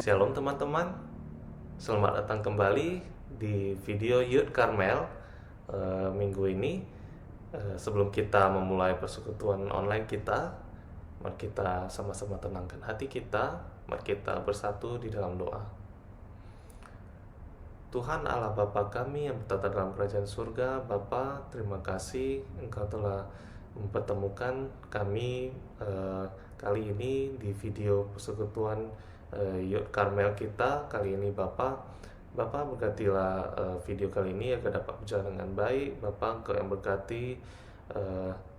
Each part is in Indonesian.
Shalom teman-teman, selamat datang kembali di video Youth Carmel minggu ini. Sebelum kita memulai persekutuan online kita, mari kita sama-sama tenangkan hati kita, mari kita bersatu di dalam doa. Tuhan Allah Bapa kami yang bertata dalam kerajaan surga, Bapa, terima kasih Engkau telah mempertemukan kami kali ini di video persekutuan Youth Carmel kita kali ini. Bapak berkatilah video kali ini agar dapat berjalan dengan baik. Bapak, Engkau yang berkati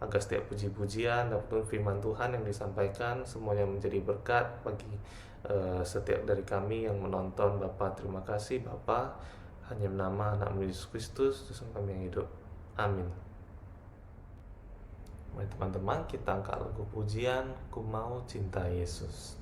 agar setiap puji-pujian dan firman Tuhan yang disampaikan semuanya menjadi berkat bagi setiap dari kami yang menonton. Bapak, terima kasih Bapak, hanya nama anak Yesus Kristus Tuhan kami yang hidup, amin. Mari teman-teman kita angkat lagu pujian Ku Mau Cinta Yesus.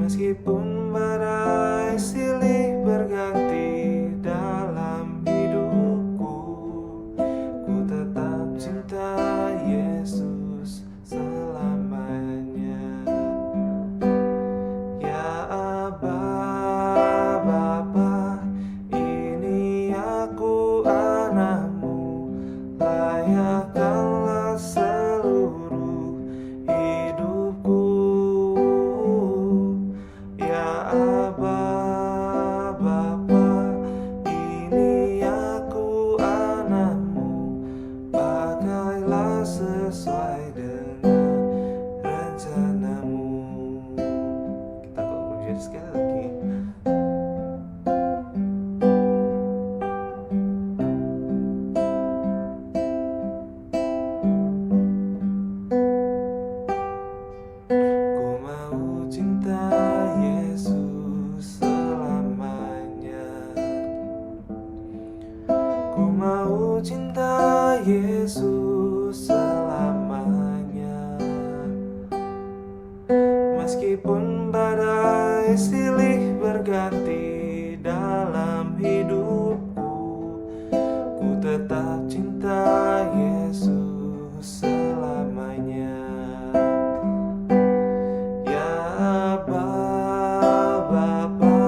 Meskipun badai silih berganti dalam hidupku, ku tetap cinta Yesus selamanya. Ya Aba, Bapa, ini aku anakmu, layakkanlah seluruh hidupku. Ya Aba, Bapa, ini aku anakmu, pakailah sesuai dengan rencanamu. Kita puji sekali lagi. Ku mau cinta Yesus selamanya. Ku mau cinta Yesus selamanya. Meskipun badai silih berganti dalam hidupku, ku tetap cinta Yesus selamanya. Ya Aba, Bapa,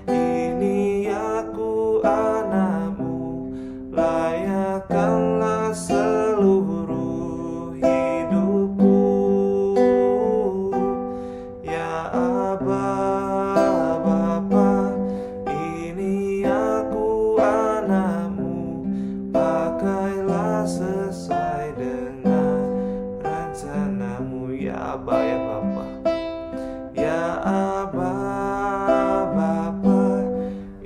ini aku anakmu, layakkanlah seluruh hidupku. Ya Aba, Bapa, ini aku anakmu, pakailah sesuai dengan rencanamu. Ya Aba, ya Bapa. Ya Aba, Bapa,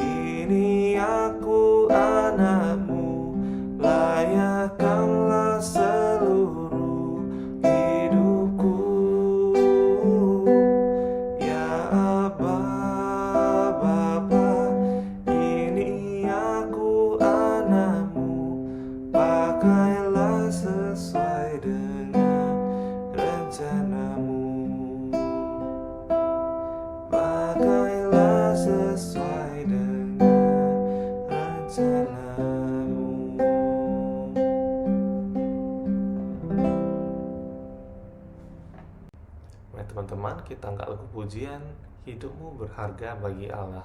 ini aku anakmu, layakkanlah seluruh hidupku. Ya Aba, Bapa, ini aku anakmu, pakailah sesuai dengan rencanamu. Pakailah sesuai dengan rencanamu. Mari teman-teman kita angkat lagu pujian Hidupmu Berharga Bagi Allah.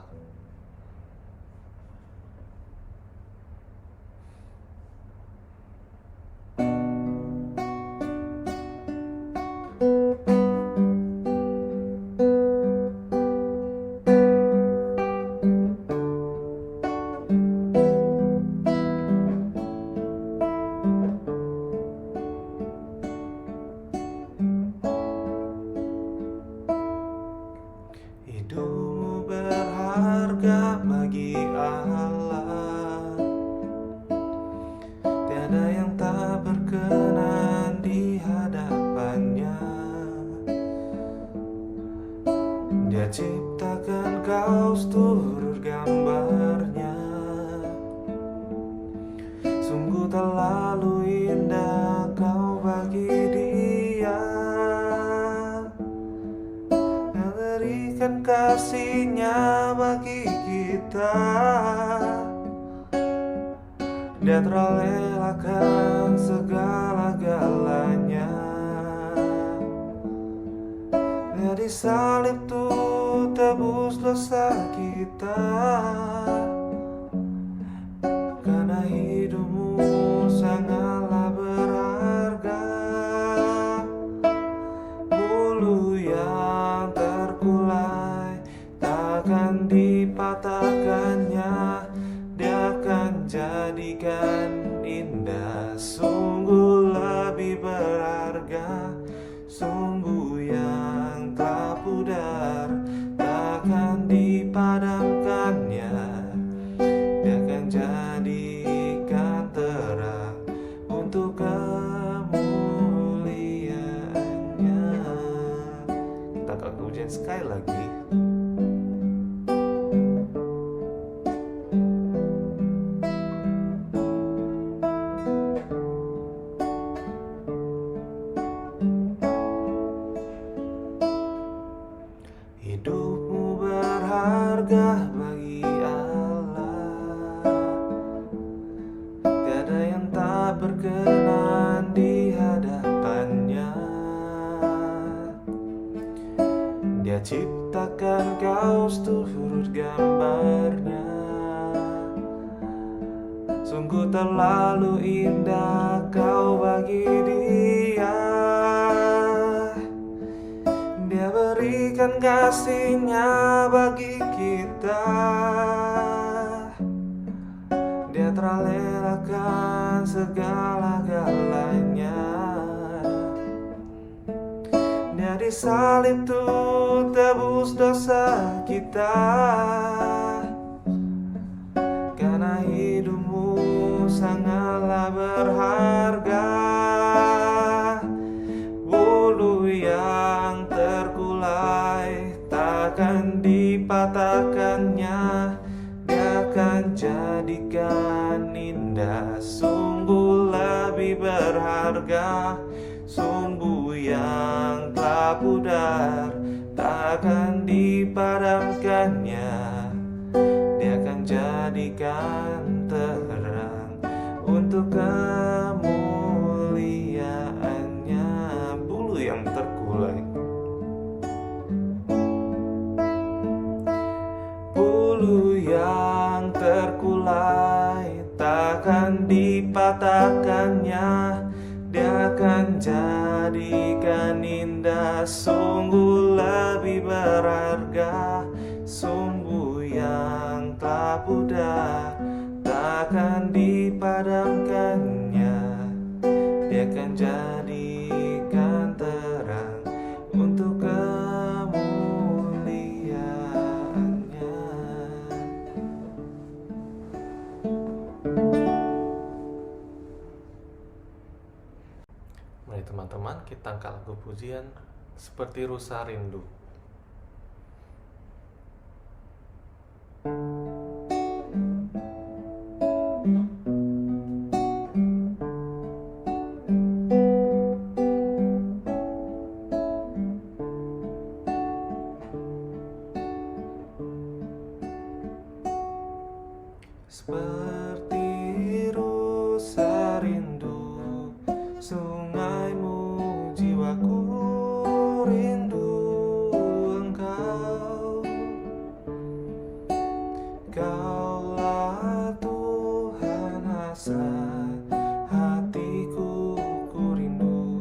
berharga bagi Allah. Tiada yang tak berkenan di hadapannya. Dia ciptakan kau seturut gambarnya. Sungguh terlalu indah kau bagi dia. Memberikan kasihnya bagi kita. Dia telah relakan segala-galanya. Dia disalib tuh tebus dosa kita. Karena hidupmu sangatlah berharga. Bulu yang terkulai takkan dipatahkannya. Dia akan jadikan indah. Sungguh lebih berharga. Sungguh yang tak pudar takkan dipadamkannya. Dia akan jadikan terang untuk kemuliaannya. Kita akan ujian sekali lagi. Hidupmu berharga bagi Allah. Tiada yang tak berkenan di hadapannya. Dia ciptakan kau seturut gambarnya. Sungguh terlalu indah kau bagi dia. Dia berikan kasihnya bagi kita. Dia telah relakan segala-galanya. Dia disalib tuh tebus dosa kita. Karena hidupmu sangatlah berharga. Bulu yang terkulai takkan dipatahkannya. Dia akan jadikan indah. Sungguh lebih berharga. Sungguh yang tak pudar takkan dipadamkannya. Dia akan jadikan terang untuk kemuliaannya. Bulu yang terkulai, bulu yang terkulai takkan dipatahkannya. Dia akan jadikan indah. Sungguh lebih berharga. Sungguh yang tak pudar takkan dipadamkannya. Dia akan jadikan terang untuk kemuliaannya. Mari teman-teman kita angkat lagu pujian Seperti Rusa Rindu. Seperti rusa rindu sungaimu, jiwaku rindu engkau. Kaulah Tuhan hasrat hatiku, ku rindu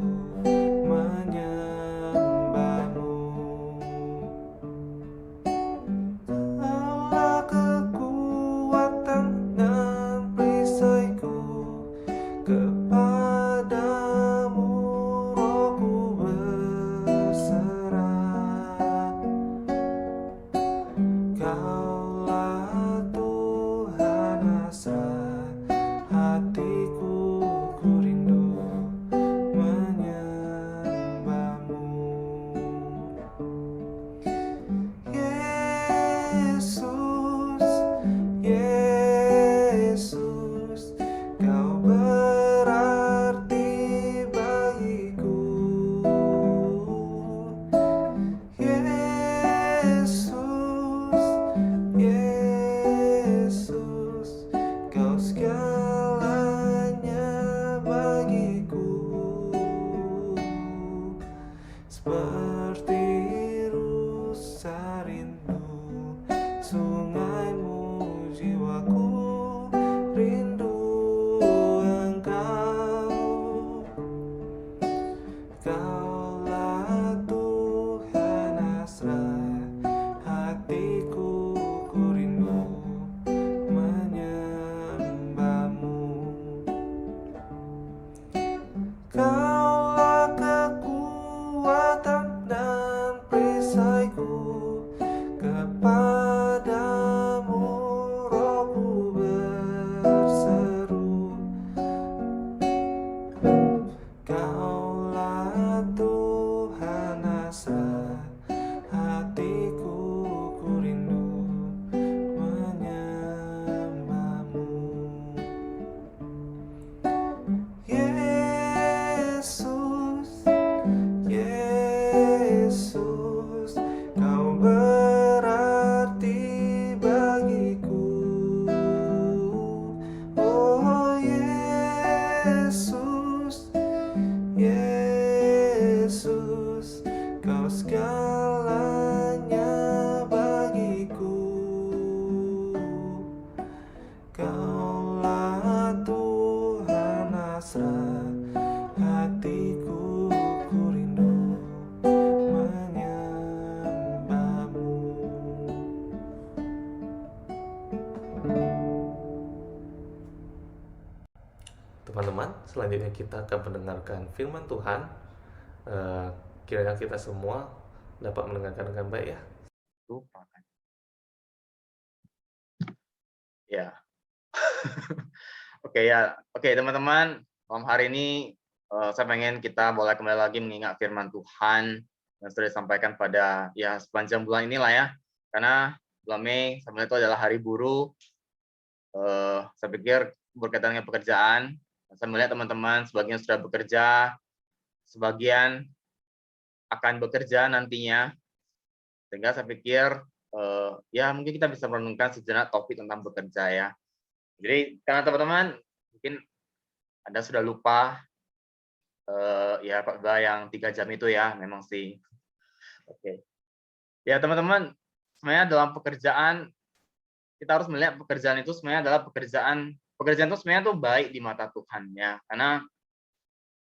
menyembahmu. Kaulah kekuatan dan perisaiku, kepadamu rohku berserah. Kaulah jiwaku rindu Engkau. Kaulah Tuhan asra hatiku, ku rindu menyembahmu. Kaulah kekuatan dan perisaiku, kepadamu rohku berseru. Kaulah Tuhan asra hatiku, ku rindu menyembahmu. Yesus, Yesus, Kau berarti bagiku. Oh Yesus, Yesus, Kau segalanya bagiku. Kaulah Tuhan asra hatiku, ku rindu menyembahmu. Teman-teman, selanjutnya kita akan mendengarkan firman Tuhan. Kiranya kita semua dapat mendengarkan dengan baik ya. Lupa kan? Ya. Oke teman-teman, malam hari ini saya pengen kita boleh kembali lagi mengingat firman Tuhan yang sudah disampaikan pada ya sepanjang bulan inilah ya. Karena bulan Mei sebenarnya itu adalah hari buruh. Saya pikir berkaitan dengan pekerjaan, saya melihat teman-teman sebagian sudah bekerja, sebagian akan bekerja nantinya, sehingga saya pikir ya mungkin kita bisa merenungkan sejenak topik tentang bekerja ya. Jadi karena teman-teman mungkin Anda sudah lupa ya khotbah yang 3 jam itu ya, memang sih. Oke. Ya teman-teman, sebenarnya dalam pekerjaan kita harus melihat pekerjaan itu sebenarnya adalah pekerjaan itu sebenarnya tuh baik di mata Tuhan ya, karena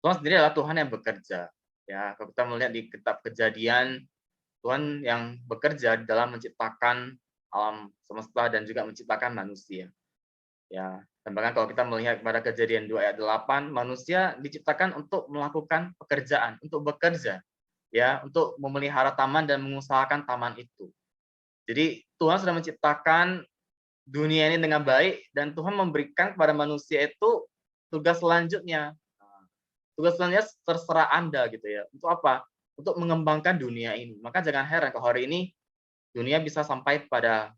Tuhan sendiri adalah Tuhan yang bekerja. Ya, kalau kita melihat di kitab Kejadian, Tuhan yang bekerja dalam menciptakan alam semesta dan juga menciptakan manusia. Ya, dan bahkan kalau kita melihat pada Kejadian 2 ayat 8, manusia diciptakan untuk melakukan pekerjaan, untuk bekerja, ya, untuk memelihara taman dan mengusahakan taman itu. Jadi Tuhan sudah menciptakan dunia ini dengan baik dan Tuhan memberikan kepada manusia itu tugas selanjutnya. Tugas selanjutnya terserah Anda gitu ya. Untuk apa? Untuk mengembangkan dunia ini. Maka jangan heran kalau hari ini dunia bisa sampai pada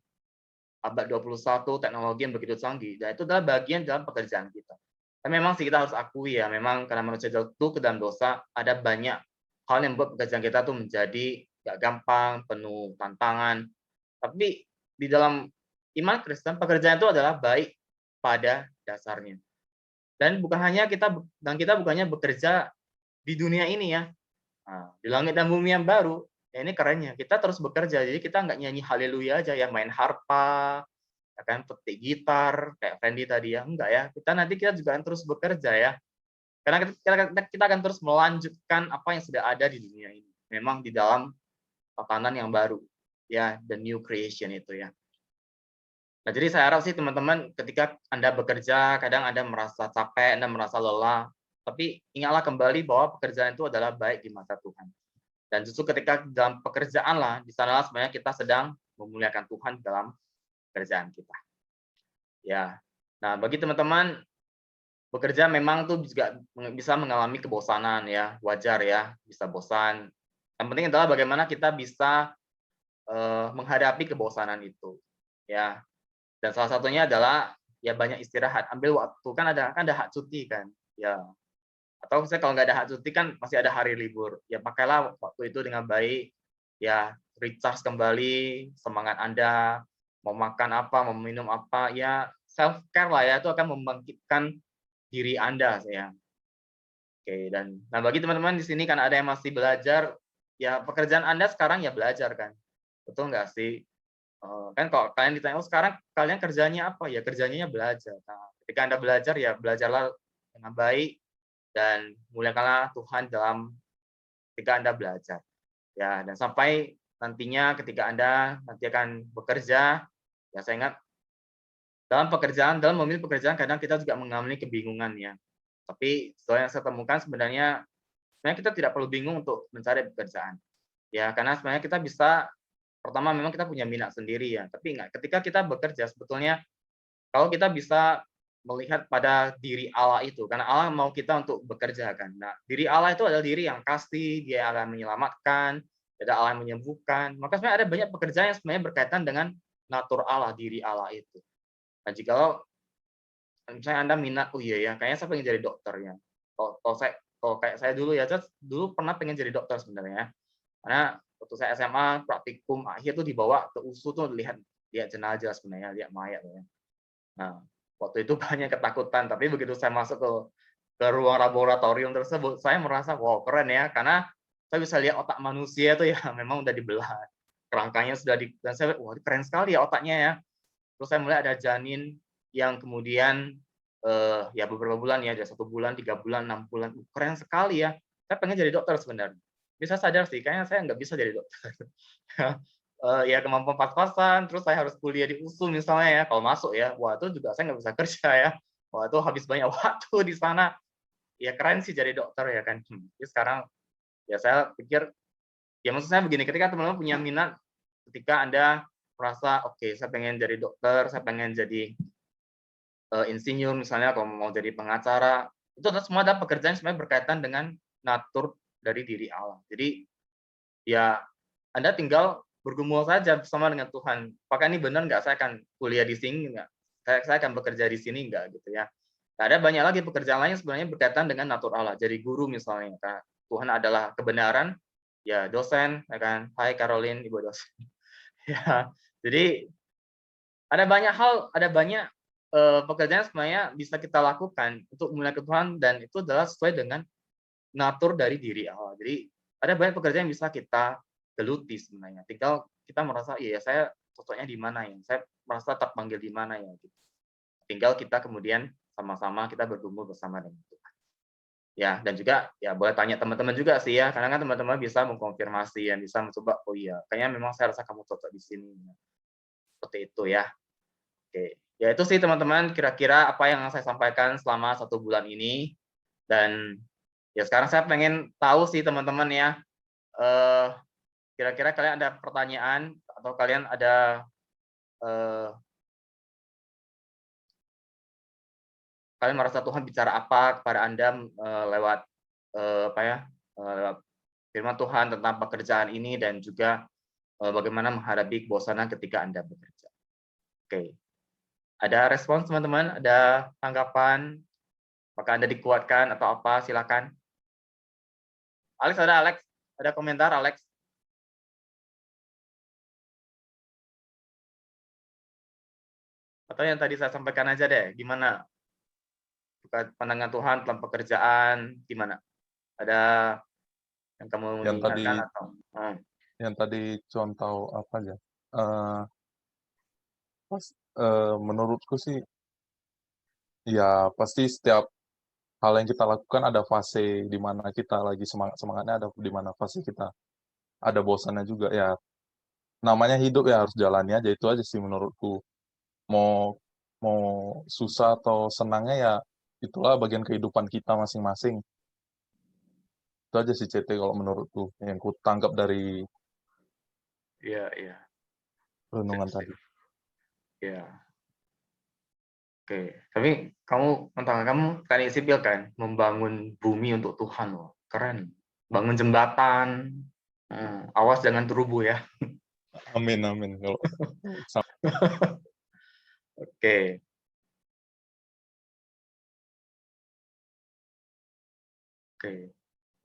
abad 21, teknologi yang begitu canggih. Dan itu adalah bagian dalam pekerjaan kita. Tapi memang sih kita harus akui ya, memang karena manusia jatuh ke dalam dosa, ada banyak hal yang membuat pekerjaan kita tuh menjadi gak gampang, penuh tantangan. Tapi di dalam iman Kristen, pekerjaan itu adalah baik pada dasarnya. Dan kita bukannya bekerja di dunia ini ya, di langit dan bumi yang baru. Ya ini kerennya, kita terus bekerja. Jadi kita nggak nyanyi haleluya aja ya, main harpa, ya kan, petik gitar, kayak Fendi tadi ya. Enggak ya, kita juga akan terus bekerja ya. Karena kita akan terus melanjutkan apa yang sudah ada di dunia ini. Memang di dalam tatanan yang baru, ya, the new creation itu ya. Nah, jadi saya harap sih teman-teman ketika Anda bekerja, kadang Anda merasa capek, Anda merasa lelah, tapi ingatlah kembali bahwa pekerjaan itu adalah baik di mata Tuhan. Dan justru ketika dalam pekerjaan lah, di sanalah sebenarnya kita sedang memuliakan Tuhan dalam pekerjaan kita. Ya, nah bagi teman-teman, bekerja memang tuh juga bisa mengalami kebosanan ya, wajar ya, bisa bosan. Yang penting adalah bagaimana kita bisa menghadapi kebosanan itu. Ya, dan salah satunya adalah ya banyak istirahat, ambil waktu, kan ada hak cuti kan, ya. Atau misalnya kalau nggak ada hak cuti kan masih ada hari libur, ya pakailah waktu itu dengan baik, ya recharge kembali semangat Anda, mau makan apa, mau minum apa, ya self care lah ya, itu akan membangkitkan diri Anda ya. Oke, dan nah bagi teman-teman di sini kan ada yang masih belajar, ya pekerjaan Anda sekarang ya belajar kan, betul nggak sih? Kan kalau kalian ditanya, "Oh, sekarang kalian kerjanya apa?" Ya kerjanya belajar. Nah, ketika Anda belajar, ya belajarlah dengan baik dan muliakanlah Tuhan dalam ketika Anda belajar. Ya, dan sampai nantinya ketika Anda nanti akan bekerja, ya saya ingat dalam pekerjaan, dalam memilih pekerjaan kadang kita juga mengalami kebingungan ya. Tapi setelah yang saya temukan sebenarnya kita tidak perlu bingung untuk mencari pekerjaan. Ya, karena sebenarnya kita bisa pertama memang kita punya minat sendiri ya, tapi ingat ketika kita bekerja sebetulnya kalau kita bisa melihat pada diri Allah itu, karena Allah mau kita untuk bekerja kan. Nah, diri Allah itu adalah diri yang kasih, Dia akan menyelamatkan, ada Allah yang menyembuhkan. Maka sebenarnya ada banyak pekerjaan yang sebenarnya berkaitan dengan natur Allah, diri Allah itu. Nah, jikalau misalnya Anda minat, oh iya ya, kayaknya saya pengen jadi dokter ya. Kalau kayak saya dulu ya, saya dulu pernah pengen jadi dokter sebenarnya. Karena waktu saya SMA praktikum akhir tuh dibawa ke USU tuh lihat lihat jenazah sebenarnya, lihat mayat ya. Nah, waktu itu banyak ketakutan, tapi begitu saya masuk ke ruang laboratorium tersebut, saya merasa, wow keren ya, karena saya bisa lihat otak manusia itu ya memang udah dibelah. Kerangkanya sudah dan saya, wah keren sekali ya otaknya ya. Terus saya mulai ada janin yang kemudian ya beberapa bulan ya, ada 1 bulan, 3 bulan, 6 bulan, keren sekali ya. Saya pengen jadi dokter sebenarnya. Bisa sadar sih, kayaknya saya nggak bisa jadi dokter. Ya kemampuan pas-pasan, terus saya harus kuliah di USU misalnya ya, kalau masuk ya, wah itu juga saya nggak bisa kerja ya. Wah itu habis banyak waktu di sana. Ya keren sih jadi dokter ya kan. Jadi sekarang ya saya pikir, ya maksud saya begini, ketika teman-teman punya minat, ketika Anda merasa, oke saya pengen jadi dokter, saya pengen jadi insinyur misalnya, kalau mau jadi pengacara, itu adalah semua adalah pekerjaan yang sebenarnya berkaitan dengan natur dari diri Allah. Jadi ya Anda tinggal bergumul saja bersama dengan Tuhan. Apakah ini benar nggak saya akan kuliah di sini nggak? Saya akan bekerja di sini nggak gitu ya. Nah, ada banyak lagi pekerjaan lain yang sebenarnya berkaitan dengan natur Allah. Jadi guru misalnya, karena Tuhan adalah kebenaran, ya dosen, ya kan. Hai Caroline, ibu dosen. Ya, jadi ada banyak pekerjaan yang sebenarnya bisa kita lakukan untuk memuliakan Tuhan dan itu adalah sesuai dengan natur dari diri Allah. Jadi ada banyak pekerjaan yang bisa kita geluti sebenarnya. Tinggal kita merasa, iya saya cocoknya di mana ya, saya merasa terpanggil di mana ya. Gitu. Tinggal kita kemudian sama-sama kita bergumul bersama dengan Tuhan. Ya, dan juga ya boleh tanya teman-teman juga sih ya, karena kan teman-teman bisa mengkonfirmasi ya, bisa mencoba, oh iya, kayaknya memang saya rasa kamu cocok di sini. Seperti itu ya. Oke, ya itu sih teman-teman kira-kira apa yang saya sampaikan selama 1 bulan ini. Dan ya sekarang saya pengen tahu sih teman-teman ya, eh, kira-kira kalian ada pertanyaan atau kalian ada eh, kalian merasa Tuhan bicara apa kepada Anda lewat apa ya, lewat firman Tuhan tentang pekerjaan ini dan juga bagaimana menghadapi kebosanan ketika Anda bekerja. Oke, ada respons teman-teman? Ada tanggapan? Apakah Anda dikuatkan atau apa? Silakan. Alex, ada komentar Alex? Atau yang tadi saya sampaikan aja deh, gimana pandangan Tuhan tentang pekerjaan, gimana? Ada yang kamu Yang tadi ingatkan atau? yang tadi contoh apa aja? Menurutku sih, ya pasti setiap hal yang kita lakukan ada fase di mana kita lagi semangatnya, ada di mana fase kita ada bosannya juga ya. Namanya hidup ya harus jalani aja, itu aja sih menurutku. Mau mau susah atau senangnya ya itulah bagian kehidupan kita masing-masing. Itu aja sih CT kalau menurutku yang ku tangkap dari Iya, iya. renungan Sip, sip. tadi. Iya. Oke, tapi kamu teknik sipil kan, membangun bumi untuk Tuhan loh, keren. Bangun jembatan, awas jangan terubuh ya. Amin amin kalau Oke, oke.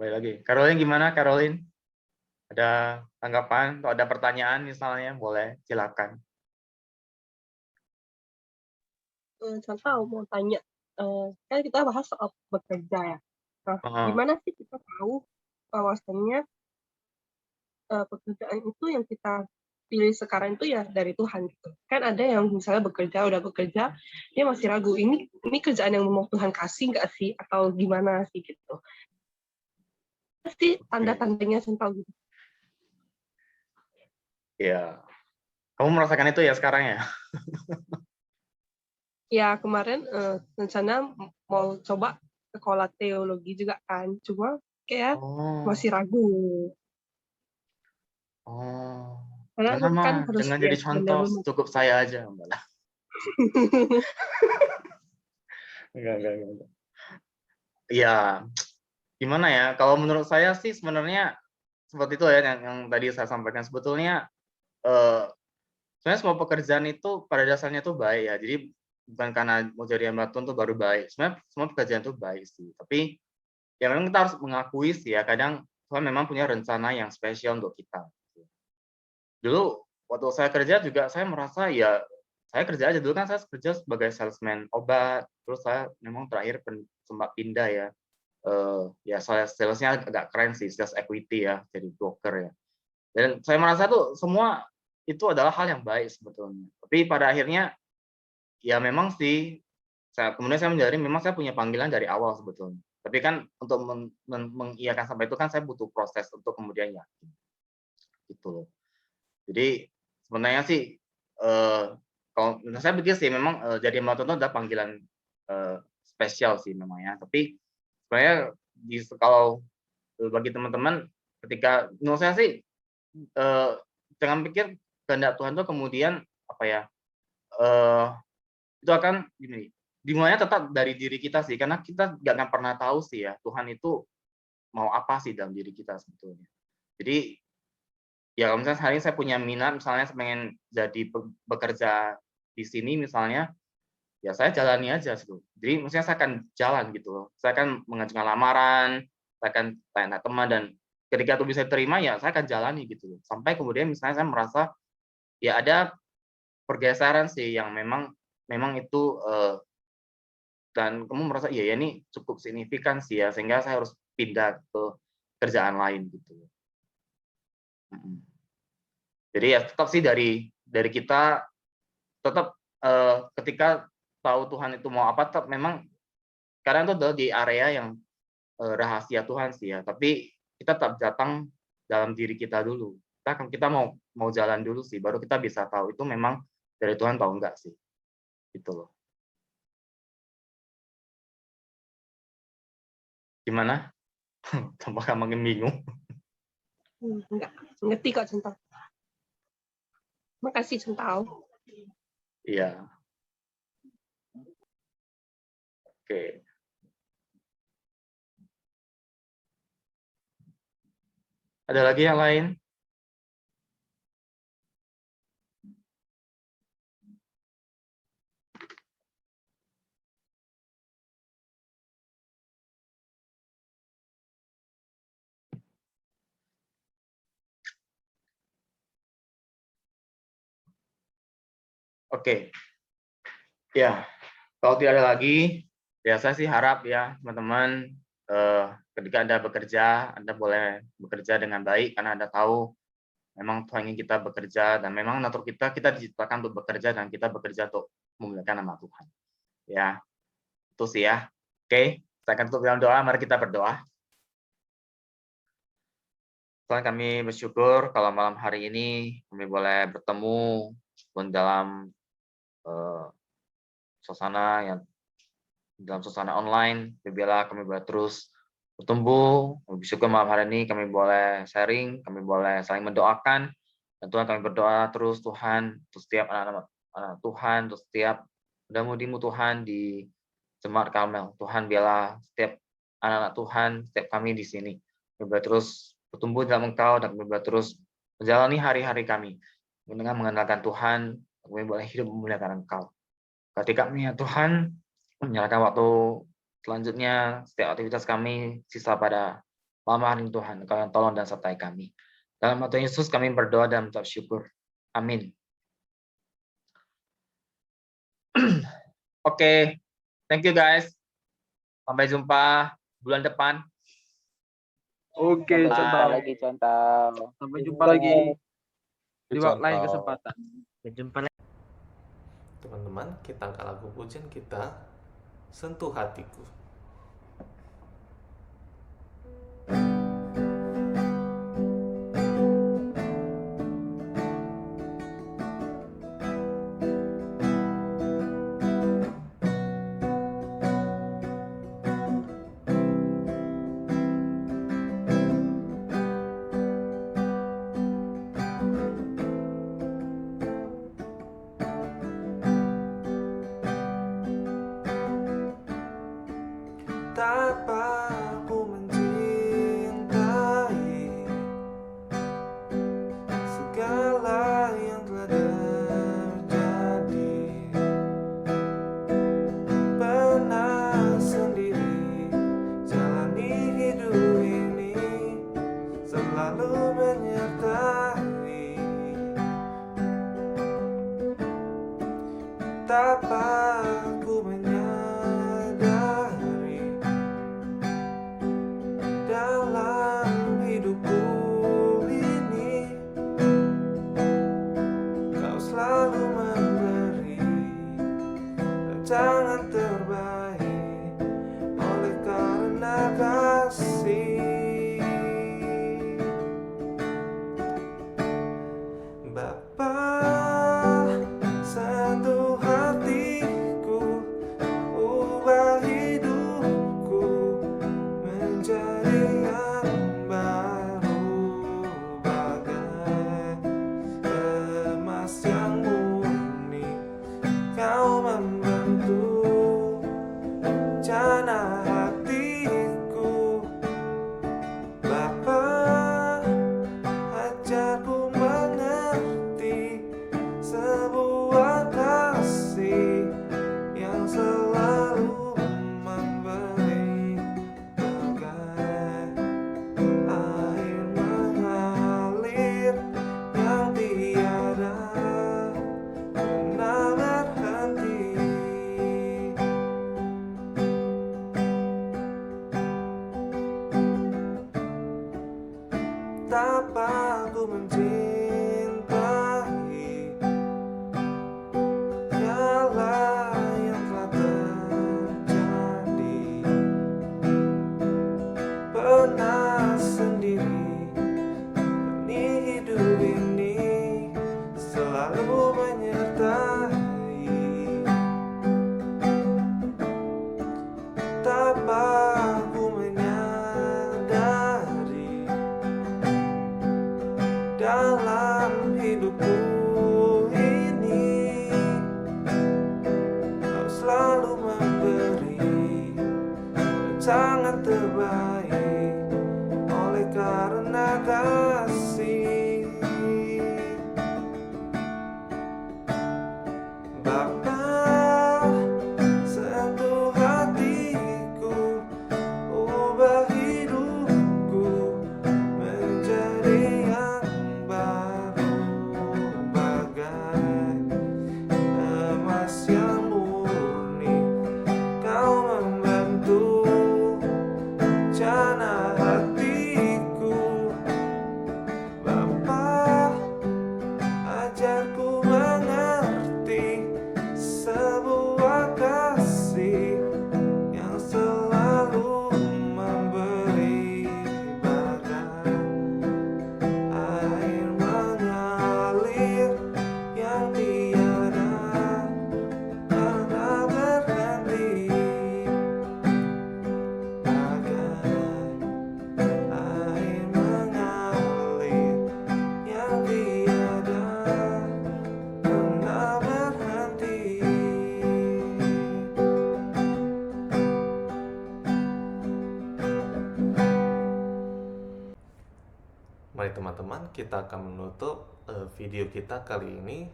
Baik lagi. Caroline gimana, Caroline? Ada tanggapan atau ada pertanyaan misalnya, boleh silakan. Contoh mau tanya, kan kita bahas soal bekerja ya. Nah, gimana sih kita tahu bahwasannya pekerjaan itu yang kita pilih sekarang itu ya dari Tuhan gitu. Kan ada yang misalnya udah bekerja, dia masih ragu, ini kerjaan yang mau Tuhan kasih nggak sih? Atau gimana sih gitu. Pasti tanda-tandanya Chantal gitu. Ya, kamu merasakan itu ya sekarang ya? Ya kemarin rencana mau coba sekolah teologi juga kan, cuma kayak masih ragu. Karena Jangan kan mah, harus jangan ya jadi contoh, benar-benar. cukup saya aja, Mbak. Enggak. Iya, gimana ya? Kalau menurut saya sih sebenarnya seperti itu ya yang tadi saya sampaikan. Sebetulnya sebenarnya semua pekerjaan itu pada dasarnya tuh baik ya. Jadi bukan karena mau jadi hamba Tuhan tuh baru baik. Sebenarnya semua pekerjaan tuh baik sih. Tapi ya memang kita harus mengakui sih ya, kadang Tuhan memang punya rencana yang spesial untuk kita. Dulu waktu saya kerja juga saya merasa ya saya kerja aja, dulu kan saya kerja sebagai salesman obat, terus saya memang terakhir sempat pindah ya. Ya saya salesnya agak keren sih, sales equity ya, jadi broker ya. Dan saya merasa tuh semua itu adalah hal yang baik sebetulnya. Tapi pada akhirnya ya memang sih kemudian saya menyadari memang saya punya panggilan dari awal sebetulnya. Tapi kan untuk mengiyakan sampai itu kan saya butuh proses untuk kemudian yakin. Gitu loh. Jadi sebenarnya sih kalau menurut saya pikir sih memang jadi hamba Tuhan itu adalah panggilan spesial sih memang ya. Tapi sebenarnya kalau bagi teman-teman ketika menurut saya sih jangan pikir kehendak Tuhan itu kemudian apa ya itu akan gini, dimulainya tetap dari diri kita sih, karena kita nggak akan pernah tahu sih ya Tuhan itu mau apa sih dalam diri kita sebetulnya. Jadi ya kalau misalnya hari ini saya punya minat, misalnya saya pengen jadi bekerja di sini misalnya, ya saya jalani aja gitu. Jadi maksudnya saya akan jalan gitu loh. Saya akan mengajukan lamaran, saya akan tanya teman, dan ketika itu bisa diterima ya saya akan jalani gitu loh. Sampai kemudian misalnya saya merasa ya ada pergeseran sih yang memang itu dan kamu merasa iya ya ini cukup signifikan sih ya, sehingga saya harus pindah ke kerjaan lain gitu. Jadi ya tetap sih dari kita tetap ketika tahu Tuhan itu mau apa, tetap memang kadang itu adalah di area yang rahasia Tuhan sih ya, tapi kita tetap datang dalam diri kita dulu. Kita mau jalan dulu sih, baru kita bisa tahu itu memang dari Tuhan atau enggak sih. Gitu loh. Gimana? Apakah makin bingung? Enggak, ngerti kok Chantal. Makasih Chantal. Iya. Oke. Ada lagi yang lain? Oke. Ya, kalau tidak ada lagi, ya saya sih harap ya teman-teman ketika Anda bekerja, Anda boleh bekerja dengan baik karena Anda tahu memang Tuhan ingin kita bekerja, dan memang natur kita diciptakan untuk bekerja, dan kita bekerja untuk memuliakan nama Tuhan. Ya, itu sih ya. Oke, saya akan tutup dalam doa. Mari kita berdoa. Tuhan, kami bersyukur kalau malam hari ini kami boleh bertemu dalam suasana online. Biarlah kami boleh terus bertumbuh. Bersyukur malam hari ini kami boleh sharing, kami boleh saling mendoakan. Dan Tuhan, kami berdoa terus Tuhan untuk setiap anak-anak Tuhan, untuk setiap muda-mudimu Tuhan di Jemaat Karmel. Tuhan, biarlah setiap anak-anak Tuhan, setiap kami di sini, kami boleh terus bertumbuh dalam Engkau, dan kami boleh terus menjalani hari-hari kami dengan mengenalkan Tuhan, kami boleh hidup memuliakan Engkau. Ketika kami ya Tuhan, menyerahkan waktu selanjutnya, setiap aktivitas kami sisa pada malam hari ini Tuhan, Engkau yang tolong dan sertai kami. Dalam nama Tuhan Yesus kami berdoa dan mengucap syukur. Amin. Oke, thank you guys. Sampai jumpa bulan depan. Oke, Bye. Chantal. lagi Chantal. Sampai jumpa lagi. you, di waktu lain Chantal. kesempatan. Sampai jumpa lagi. Teman-teman, kita angkat lagu pujian kita, Sentuh Hatiku. Betapa aku mencintai segala yang telah terjadi. Pernah sendiri jalani hidup ini, selalu menyertai. Betapa aku dalam hidupku ini, kau selalu memberi rancangan terbaik oleh karena kasih. Bapa, sentuh hatiku, ubah hidupku menjadi yang baru, bagai emas yang murni. Kau membentuk rencana hatiku. Bapa, ajarku mengerti sebuah kasih yang selalu memberi, bagai air mengalir yang tiada pernah berhenti. Betapa aku mencintai segala yang telah terjadi. Pernah sendiri jalani hidup ini, selalu menyertai. Betapa aku menyadari dalam hidupku ini, kau selalu memberi rancangan terbaik oleh karena kasih. Bapa, sentuh hatiku, ubah hidupku menjadi yang baru, bagai emas yang murni. Kau membentuk rencana hatiku. Bapa, ajarku mengerti sebuah kasih yang selalu memberi, bagai air mengalir yang tiada pernah berhenti, bagai air mengalir yang tiada pernah berhenti. Mari teman-teman, kita akan menutup video kita kali ini.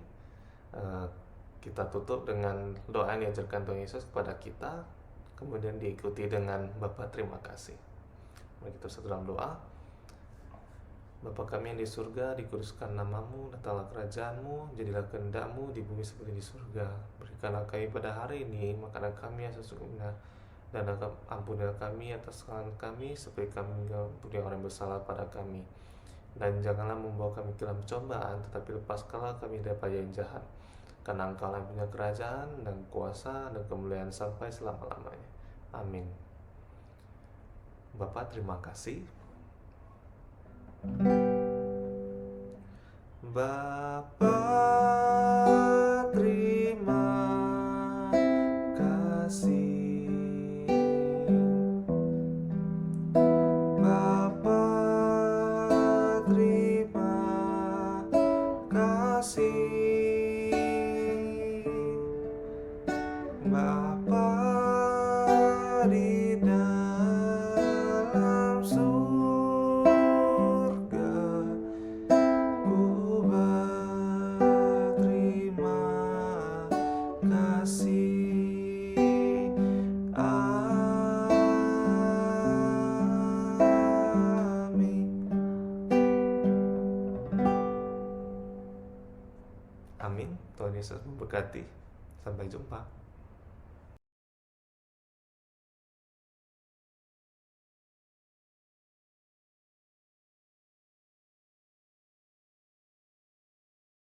Kita tutup dengan doa yang diajarkan Tuhan Yesus kepada kita, kemudian diikuti dengan Bapa terima kasih. Mari kita bersatu dalam doa. Bapa kami yang di surga, dikuduskan namamu, datanglah kerajaanmu, jadilah kehendak-mu di bumi seperti di surga. Berikanlah kami pada hari ini makanan kami yang sesungguhnya, dan ampunilah kami atas kesalahan kami, seperti kami mengampuni orang yang bersalah pada kami. Dan janganlah membawa kami ke dalam cobaan, tetapi lepaskanlah kami daripada yang jahat. Karena Engkau yang punya kerajaan dan kuasa dan kemuliaan sampai selama-lamanya. Amin. Bapak, terima kasih. Bapa, terima kasih. Bapa, terima kasih. Bapa di dalam surga, ku berterima kasih. Amin. Amin. Tuhan Yesus memberkati. Sampai jumpa.